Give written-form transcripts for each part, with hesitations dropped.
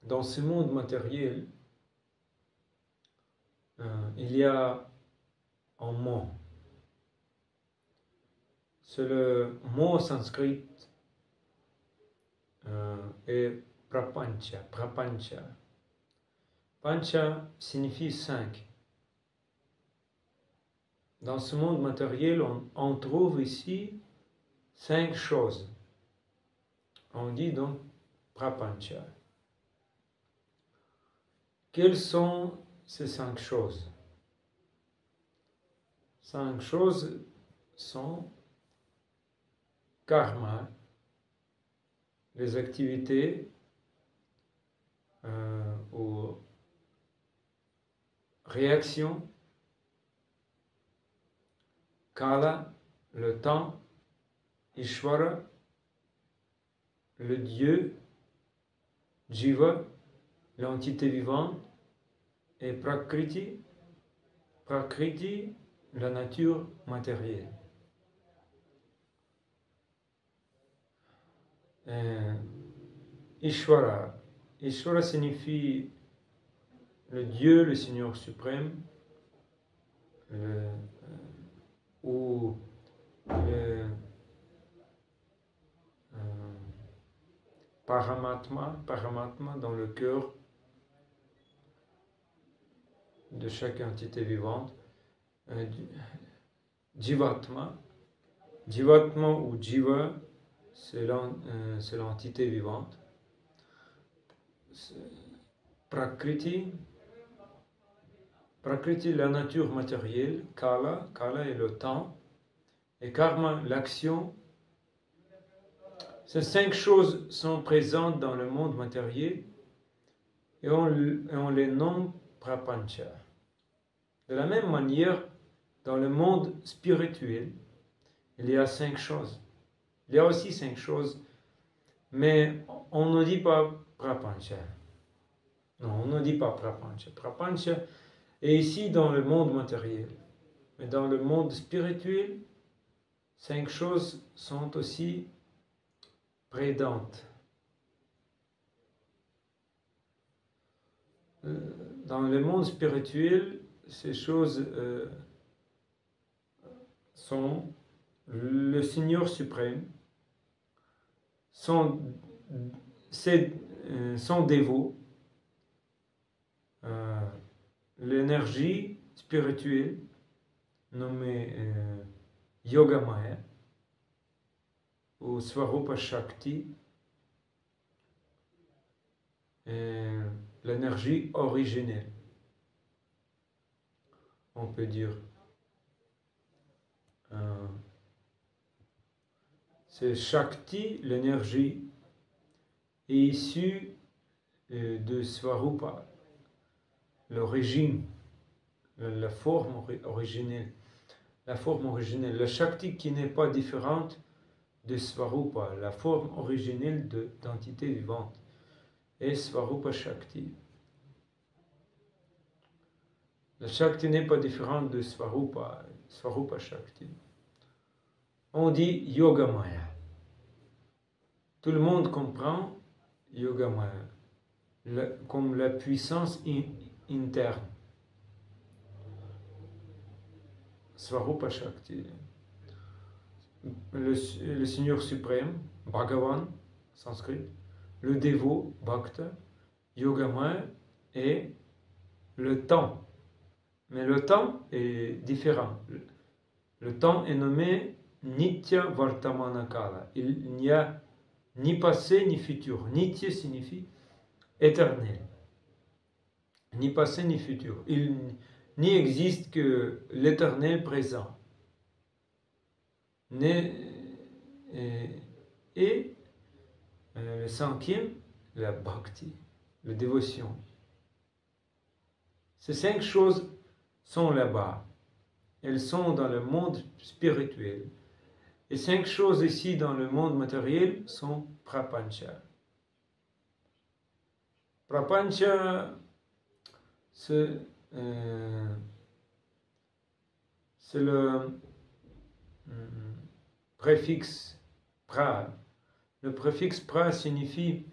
Dans ce monde matériel, il y a un mot. C'est le mot sanskrit est prapancha. Prapancha. Pancha signifie 5. Dans ce monde matériel, on trouve ici 5 choses. On dit donc prapancha. Quelles sont ces 5 choses? 5 choses sont karma, les activités ou réactions, kala, le temps, Ishvara, le Dieu, Jiva, l'entité vivante, et Prakriti, Prakriti, la nature matérielle. Ishvara. Ishvara signifie le Dieu, le Seigneur suprême, ou le Paramatma, Paramatma dans le cœur de chaque entité vivante. Jivatma. Jivatma ou Jiva, c'est l'entité vivante. Prakriti. Prakriti, la nature matérielle. Kala, Kala est le temps. Et Karma, l'action. Ces 5 choses sont présentes dans le monde matériel et on les nomme Prapancha. De la même manière, dans le monde spirituel, il y a 5 choses. Il y a aussi 5 choses, mais on ne dit pas Prapancha. Non, on ne dit pas Prapancha. Prapancha est ici dans le monde matériel. Mais dans le monde spirituel, 5 choses sont aussi présentes. Dans le monde spirituel, ces choses sont le Seigneur suprême, son dévot, l'énergie spirituelle nommée Yogamaya ou Swarupa Shakti, l'énergie originelle, on peut dire. C'est Shakti, l'énergie, est issue de Swarupa, l'origine, la forme originelle. La forme originelle, la Shakti qui n'est pas différente de Swarupa, la forme originelle d'entité vivante, est Swarupa Shakti. La Shakti n'est pas différente de Swarupa, Swarupa Shakti. On dit Yogamaya. Tout le monde comprend Yogamaya comme la puissance interne. Swarupa Shakti. Le Seigneur suprême, Bhagavan, sanskrit, le dévot, Bhakta, Yogamaya et le temps. Mais le temps est différent. Le temps est nommé Nitya Vartamana Kala. Il n'y a ni passé ni futur. Nitya signifie éternel. Ni passé ni futur. Il n'y existe que l'éternel présent. Et le 5e, la bhakti, la dévotion. Ces 5 choses sont là-bas. elles sont dans le monde spirituel. Et 5 choses ici dans le monde matériel sont prapancha. Prapancha, c'est le préfixe pra. Le préfixe pra signifie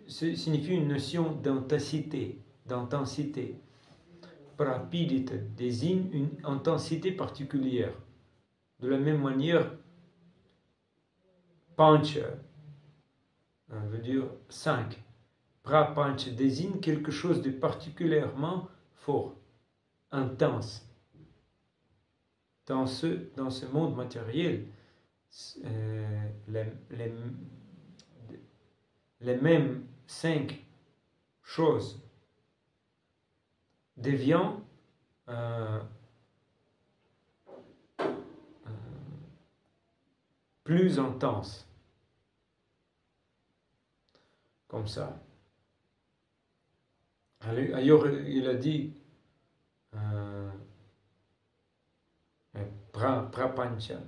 signifie une notion d'intensité. Prapidita désigne une intensité particulière. De la même manière, pancha veut dire 5. Prapancha désigne quelque chose de particulièrement fort, intense. Dans ce monde matériel, les mêmes 5 choses deviennent plus intenses. Comme ça. Ailleurs, il a dit prapancha.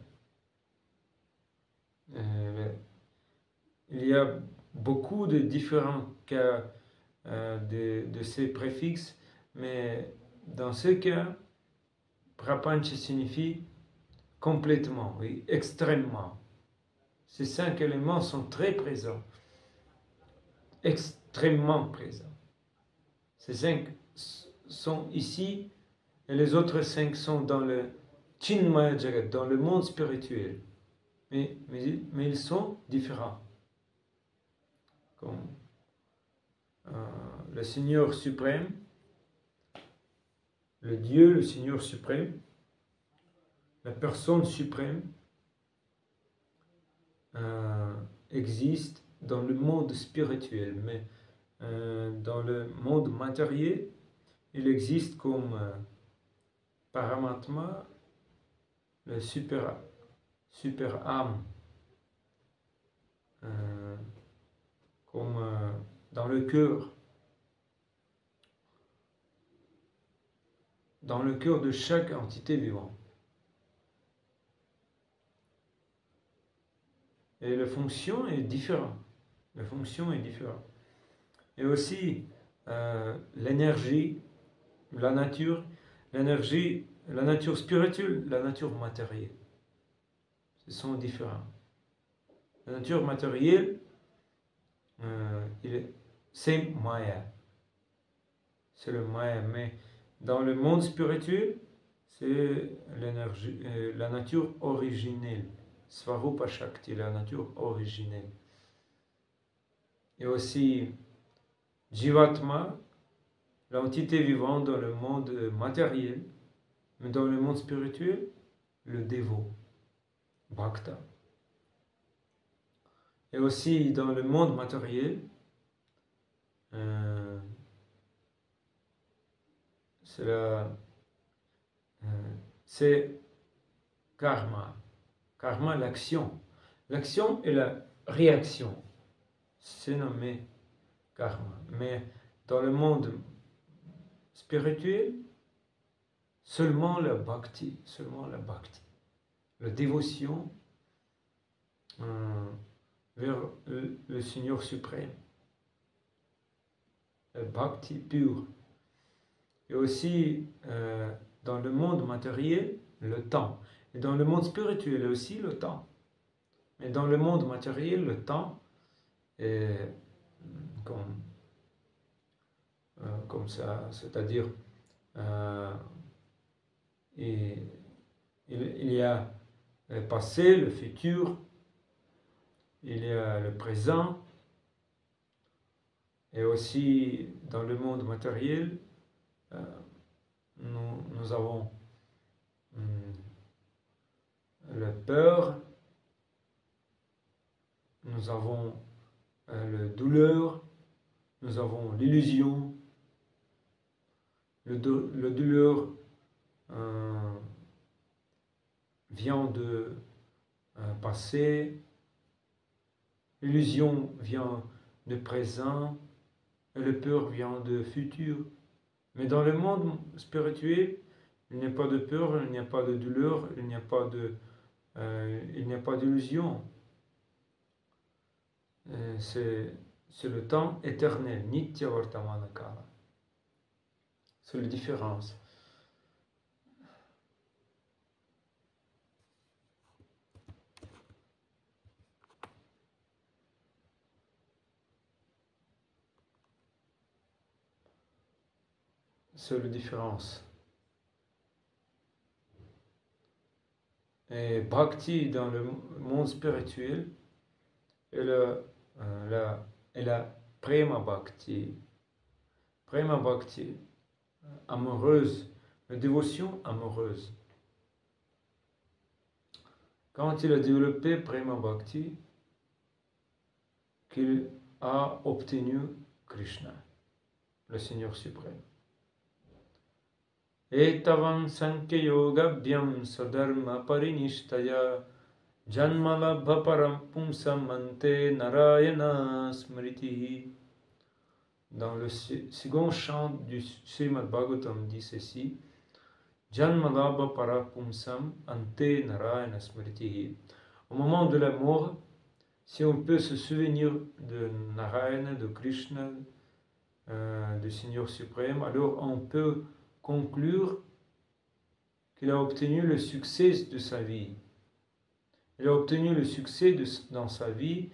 Il y a beaucoup de différents cas de ces préfixes, mais dans ce cas, prapancha signifie complètement, oui, extrêmement. Ces 5 éléments sont très présents, extrêmement présents. Ces 5 sont ici et les autres 5 sont dans le Chinmaya Jagat, dans le monde spirituel. Mais ils sont différents. Comme le Seigneur suprême, le Dieu, le Seigneur suprême, la personne suprême existe dans le monde spirituel, mais dans le monde matériel, il existe comme Paramatma, le super âme, comme dans le cœur de chaque entité vivante. Et la fonction est différente. Et aussi l'énergie, la nature spirituelle, la nature matérielle. Ce sont différents. La nature matérielle, c'est Maya. C'est le Maya. Mais dans le monde spirituel, c'est l'énergie, la nature originelle. Svarupa Shakti, la nature originelle. Et aussi Jivatma, l'entité vivante dans le monde matériel, mais dans le monde spirituel, le dévot, Bhakta. Et aussi dans le monde matériel, c'est karma. Karma, l'action. L'action et la réaction. C'est nommé karma. Mais dans le monde spirituel, seulement la bhakti. La dévotion vers le Seigneur suprême. La bhakti pure. Et aussi, dans le monde matériel, le temps. Et dans le monde spirituel aussi, le temps. Mais dans le monde matériel, le temps est comme ça, c'est-à-dire il y a le passé, le futur, il y a le présent, et aussi dans le monde matériel, nous avons la peur, nous avons la douleur, nous avons l'illusion. Le douleur vient de passé, L'illusion vient de présent et le peur vient de futur. Mais dans le monde spirituel, il n'y a pas de peur, il n'y a pas de douleur, il n'y a pas d'illusion. C'est le temps éternel, Nitya Vartamana Kala. C'est la différence. C'est la différence. Et Bhakti dans le monde spirituel est la Prema Bhakti. Prema Bhakti, amoureuse, la dévotion amoureuse. Quand il a développé Prema Bhakti, qu'il a obtenu Krishna, le Seigneur suprême. Etavam Sankhya Yoga Bhyam Sadharma Parinishtaya Janmalabha Param Pumsam Ante Narayana Smriti. Dans le second chant du Srimad Bhagavatam dit ceci: Janmalabha Parapumsam Ante Narayana Smriti. Au moment de la mort, si on peut se souvenir de Narayana, de Krishna, du Seigneur suprême, alors on peut conclure qu'il a obtenu le succès de sa vie. Il a obtenu le succès dans sa vie,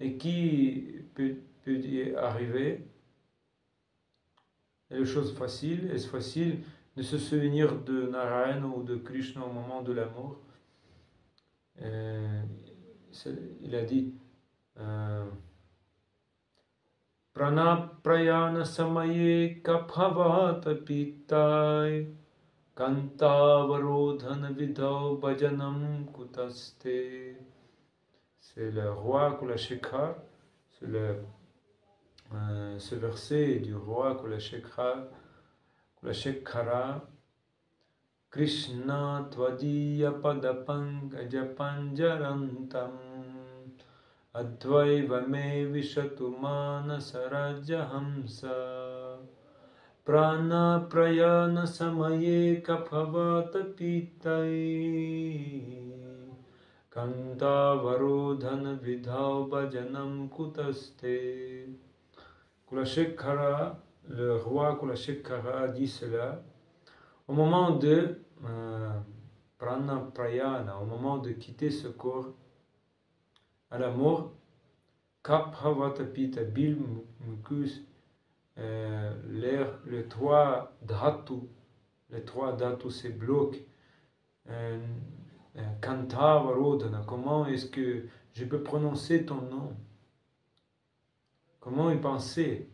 et qui peut y arriver. Et la chose facile, est-ce facile de se souvenir de Narayana ou de Krishna au moment de la mort? Il a dit Pranaprayana samaye kaphavata pitai kantavarodhana vidau bhajanam kutaste. C'est le roi Kulashekha, c'est ce verset du roi Kulashekha, Krishna tvadiya padapankaja panjarantam advaiva me vishatu manasaraja hamsa prana prayana samaye kaphavata pitai kanta varodhana vidhau bhajanam kutaste. Kulashekara, le roi Kulashekara dit cela au moment de prana prayana, au moment de quitter ce corps à la mort. Kaphavata pita bil mukus, les trois dhatus se bloquent. Kantavarodhana, comment est-ce que je peux prononcer ton nom? Comment y penser?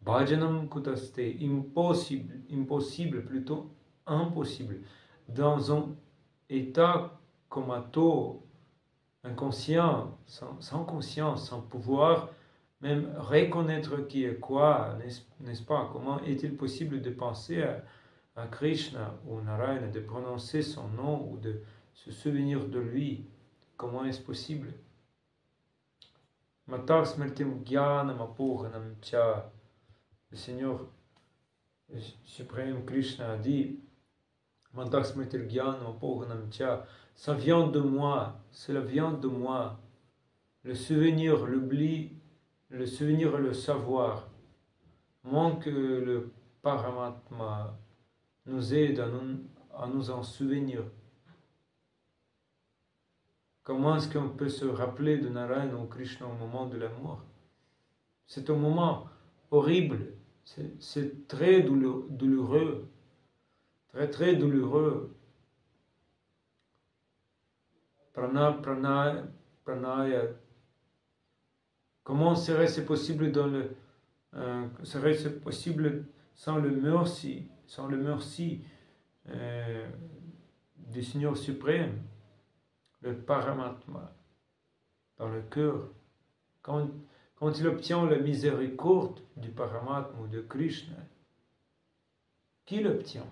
Bhajanam kutaste, impossible, plutôt impossible. Dans un état comateux, inconscient, sans conscience, sans pouvoir même reconnaître qui est quoi, n'est-ce pas? Comment est-il possible de penser à Krishna ou Narayana, de prononcer son nom ou de se souvenir de lui? Comment est-ce possible? Matar smertim jnanam apohanam cha. Le Seigneur suprême Krishna a dit, Matar smertim jnanam apohanam cha. Ça vient de moi, cela vient de moi. Le souvenir, l'oubli, le souvenir et le savoir. Moins que le Paramatma nous aide à nous en souvenir. Comment est-ce qu'on peut se rappeler de Narayana ou Krishna au moment de la mort? C'est un moment horrible, c'est très douloureux, très douloureux. Pranaya. Comment serait-ce possible serait-ce possible sans le merci du Seigneur suprême, le Paramatma, dans le cœur? Quand il obtient la miséricorde du Paramatma ou de Krishna, qui l'obtient?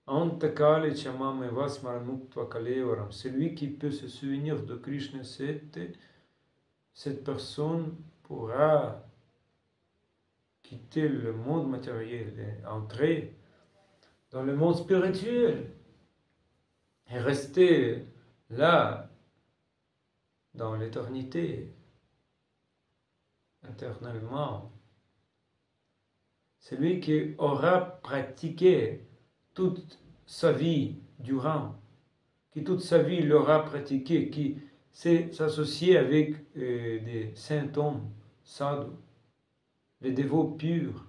Antakale chamam evasmaran muktva kalevaram. Celui qui peut se souvenir de Krishna, cette personne pourra quitter le monde matériel et entrer dans le monde spirituel et rester là dans l'éternité, éternellement. Celui qui aura pratiqué toute sa vie durant, qui toute sa vie l'aura pratiqué, qui s'est associé avec des saints hommes, sadhus, les dévots purs.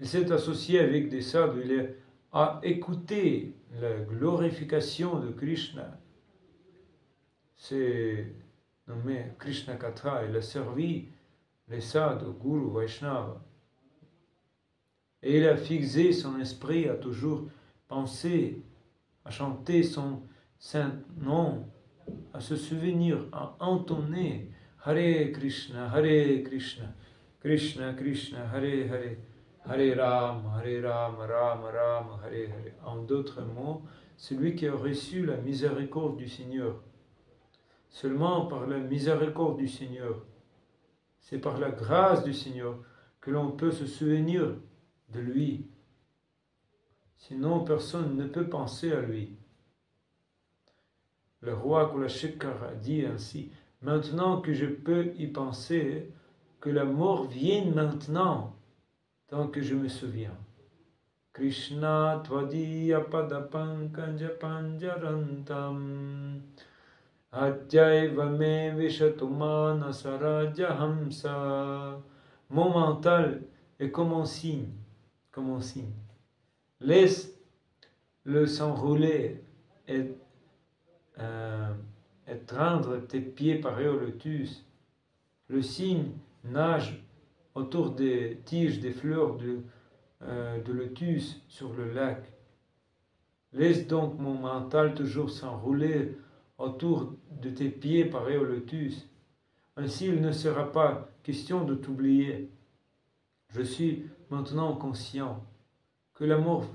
Il s'est associé avec des sadhus, il a écouté la glorification de Krishna. C'est nommé Krishna Katha. Il a servi les sadhus, Guru, Vaishnava. Et il a fixé son esprit à toujours penser, à chanter son saint nom, à se souvenir, à entonner Hare Krishna, Krishna Krishna, Hare Hare, Hare Rama, Rama Rama, Hare Hare. En d'autres mots, celui qui a reçu la miséricorde du Seigneur. Seulement par la miséricorde du Seigneur, c'est par la grâce du Seigneur que l'on peut se souvenir de lui. Sinon, personne ne peut penser à lui. Le roi Kulashekara a dit ainsi, maintenant que je peux y penser, que la mort vienne maintenant, tant que je me souviens. Krishna tvadiya padapankanja panjarantam Atyaiva me vishatumana sarajahamsa. Mon mental est comme un signe, Laisse le s'enrouler et étreindre tes pieds pareils au lotus. Le cygne nage autour des tiges des fleurs de lotus sur le lac. Laisse donc mon mental toujours s'enrouler autour de tes pieds pareils au lotus. Ainsi il ne sera pas question de t'oublier. Je suis maintenant conscient que la mort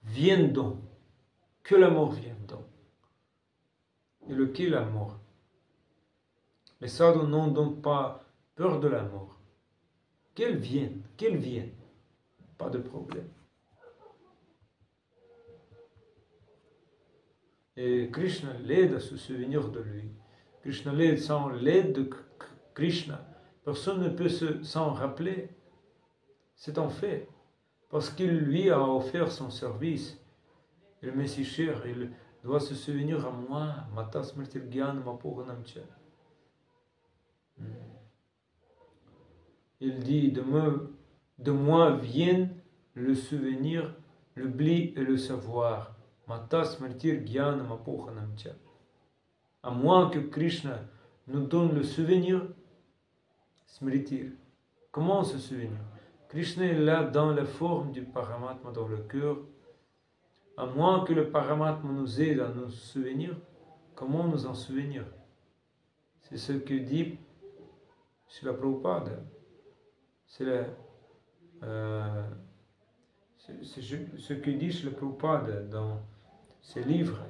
vienne donc. Que la mort vienne donc. Et lequel la mort? Les sadhus n'ont donc pas peur de la mort. Qu'elle vienne, pas de problème. Et Krishna l'aide à se souvenir de lui. Krishna l'aide, sans l'aide de Krishna, personne ne peut s'en rappeler. C'est un fait. Parce qu'il lui a offert son service. Il m'est si cher, il doit se souvenir à moi. Mata smrtir gyan mapoganamcha. Il dit, de moi viennent le souvenir, l'oubli et le savoir. Mata smrtir gyan mapoganamcha. À moins que Krishna nous donne le souvenir, smritir. Comment se souvenir? Krishna est là dans la forme du Paramatma dans le cœur. À moins que le Paramatma nous aide à nous souvenir, comment nous en souvenir? C'est ce que dit Srila Prabhupada. C'est ce que dit Srila Prabhupada dans ses livres.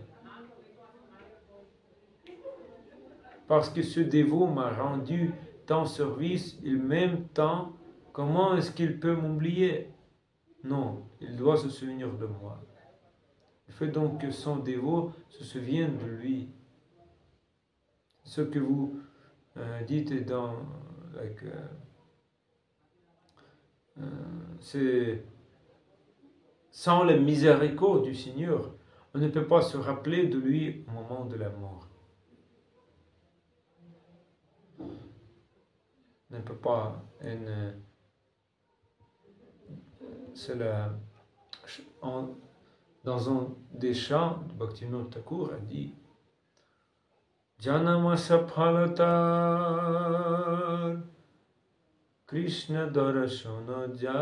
Parce que ce dévot m'a rendu tant service, il m'aime tant. Comment est-ce qu'il peut m'oublier? Non, il doit se souvenir de moi. Il faut donc que son dévot se souvienne de lui. Ce que vous dites dans... c'est sans la miséricorde du Seigneur, on ne peut pas se rappeler de lui au moment de la mort. On ne peut pas... dans un des chants, Bhaktivinoda Thakur a dit Janama Saphalatar Krishna Darashana Jar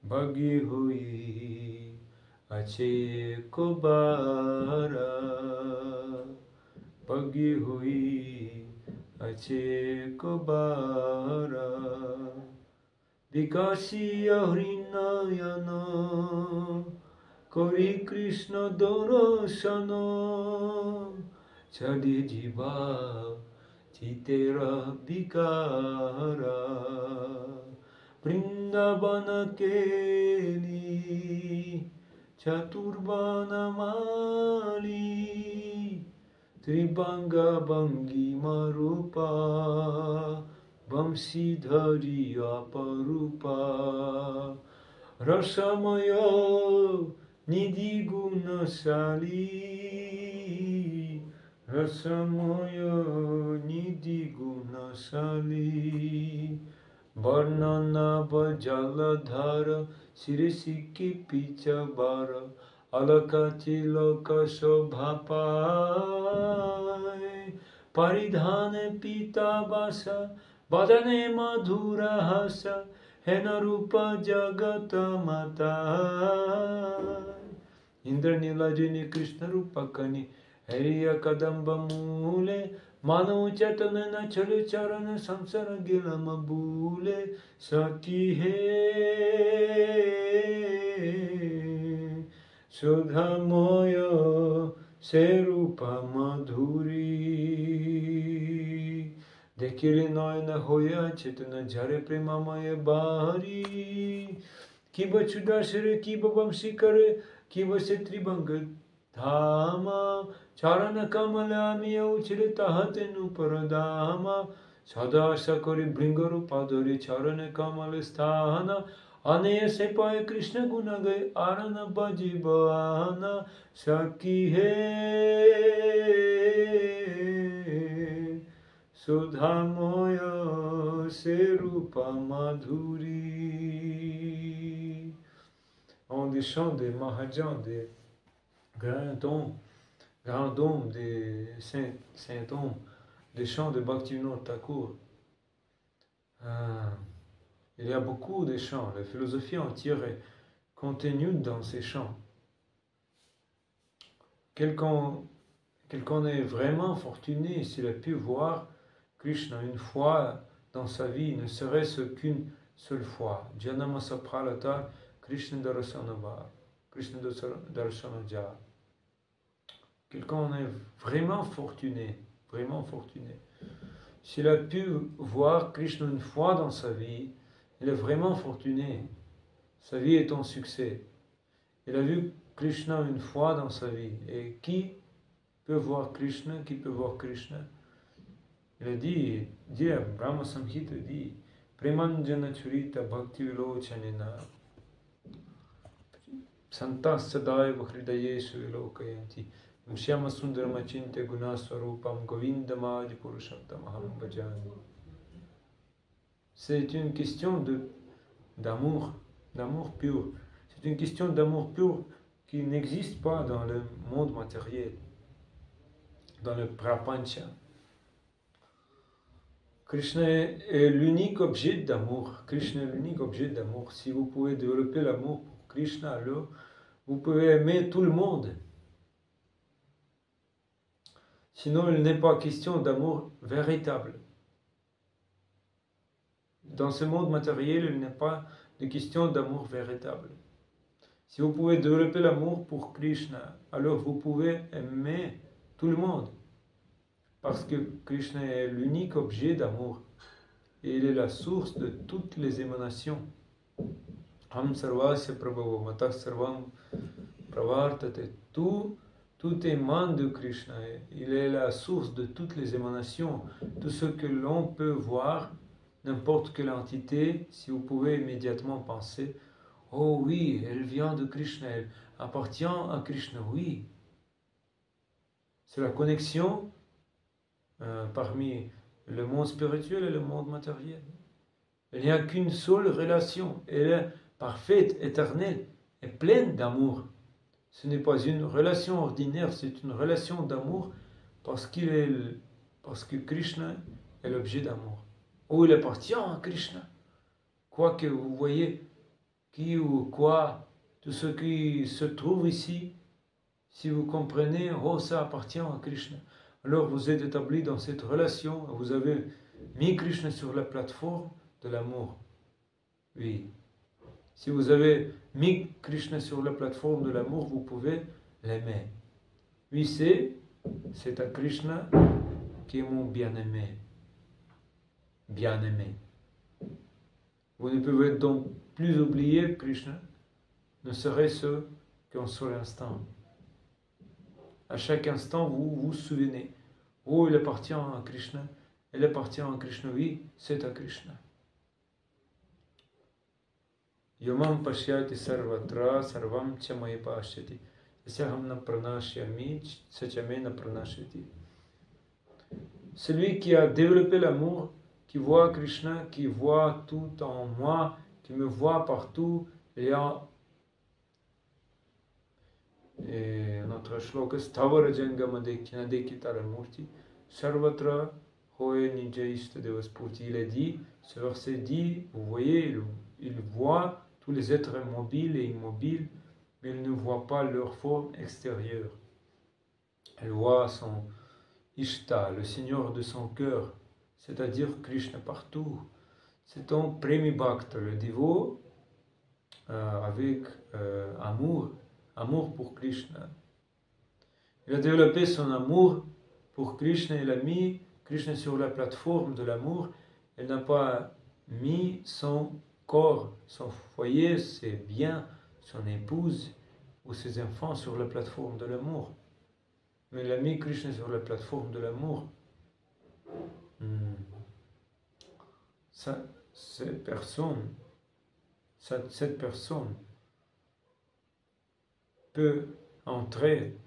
Bhagi Hui Ache Kobara Bhagi Hui Ache Kobara Vikasiya Hrin nayana Kori Krishna dorashana Chadi jiva chitera vikara Vrindavana keli Chaturbana mali Tribanga bangi marupa Vamsidhari aparupa Rasamaya nidhi gunasali Rasamaya nidhi gunasali Varnana vajaladhara Sirisiki pichabara Alakati loka shobhapai Paridhane pita basa Badane madhura hasa Hena rupa jagata mata Indra nilajini Krishna rupa kani Hariya kadamba mule Mano chatanana chale charana samsara gilama bule Saki he Sudha moya Serupa madhuri Dekire noyna hoya chetana jhare premamaye bahari Kiba chudashire kiba vamsikare Kiba setribanga dhama Charana kamalamiya uchile tahatenu paradama Sada sakari bringaru padori charana kamale sthana Aneya sepaye Krishna gunagay arana bajibana Saki he Sudhamoya serupa madhuri On des chants des Mahajans, des grands dômes, des saint-hommes, des chants de Bhaktivinoda Thakur. Il y a beaucoup de chants, la philosophie entière est contenue dans ces chants. Quelqu'un est vraiment fortuné s'il a pu voir Krishna une fois dans sa vie, ne serait-ce qu'une seule fois. Janama Sapralata Krishna Darasanava, Krishna Darasanaja. Quelqu'un est vraiment fortuné, vraiment fortuné. S'il a pu voir Krishna une fois dans sa vie, il est vraiment fortuné. Sa vie est un succès. Il a vu Krishna une fois dans sa vie. Et qui peut voir Krishna? Qui peut voir Krishna? Il a dit Brahma Samhita dit, Premanjana Churita Bhakti Vilochanina Santas Sadaiva Hridayeshu Vilokayanti Shyama Sundaramachinte Gunaswarupam Govindamadi Purushottamaham Bhajani. C'est une question d'amour pur. C'est une question d'amour pur qui n'existe pas dans le monde matériel, dans le prapancha. Krishna est l'unique objet d'amour. Krishna est l'unique objet d'amour. Si vous pouvez développer l'amour pour Krishna, alors vous pouvez aimer tout le monde. Sinon, il n'est pas question d'amour véritable. Dans ce monde matériel, il n'est pas de question d'amour véritable. Si vous pouvez développer l'amour pour Krishna, alors vous pouvez aimer tout le monde. Parce que Krishna est l'unique objet d'amour. Et il est la source de toutes les émanations. Ham sarvasya prabhavo matah sarvam pravartate. Tout émane de Krishna. Il est la source de toutes les émanations. Tout ce que l'on peut voir, n'importe quelle entité, si vous pouvez immédiatement penser, oh oui, elle vient de Krishna, elle appartient à Krishna, oui. C'est la connexion parmi le monde spirituel et le monde matériel. Il n'y a qu'une seule relation. Elle est parfaite, éternelle et pleine d'amour. Ce n'est pas une relation ordinaire, c'est une relation d'amour parce que Krishna est l'objet d'amour. Oh, il appartient à Krishna. Quoi que vous voyez, qui ou quoi, tout ce qui se trouve ici, si vous comprenez, oh, ça appartient à Krishna. Alors vous êtes établi dans cette relation, vous avez mis Krishna sur la plateforme de l'amour. Oui. Si vous avez mis Krishna sur la plateforme de l'amour, vous pouvez l'aimer. Oui, c'est à Krishna qui est mon bien-aimé. Bien-aimé. Vous ne pouvez donc plus oublier Krishna, ne serait-ce qu'un seul instant. À chaque instant, vous vous souvenez. Oh, il appartient à Krishna. Il appartient à Krishna. Oui, c'est à Krishna. Yomam pashyati sarvatra sarvam chamaya pashyati. Yasyaham na pranashyami sachamena pranashyati. Celui qui a développé l'amour, qui voit Krishna, qui voit tout en moi, qui me voit partout, et notre shloka Stavara Jangama Dekitara Murti, Sarvatra Hoye Nijaista Devaspurti. Il a dit, ce verset dit, vous voyez, il voit tous les êtres mobiles et immobiles, mais il ne voit pas leur forme extérieure. Elle voit son Ishta, le Seigneur de son cœur, c'est-à-dire Krishna partout. C'est un Premi Bhakta, le dévot avec amour pour Krishna. Il a développé son amour pour Krishna, il a mis Krishna sur la plateforme de l'amour. Il n'a pas mis son corps, son foyer, ses biens, son épouse ou ses enfants sur la plateforme de l'amour. Mais il a mis Krishna sur la plateforme de l'amour. Cette personne peut entrer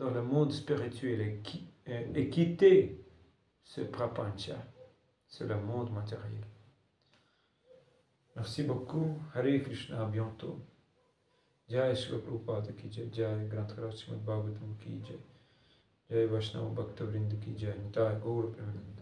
dans le monde spirituel et quitter ce prapancha, c'est le monde matériel. Merci beaucoup. Hare Krishna, à bientôt. Jai Shri Prabhupada ki jai, Jai Granth Srimad Bhagavatam ki jai, Jai Vaishnava Bhakta Vrinda ki jai, Nitai Gaur Premananda.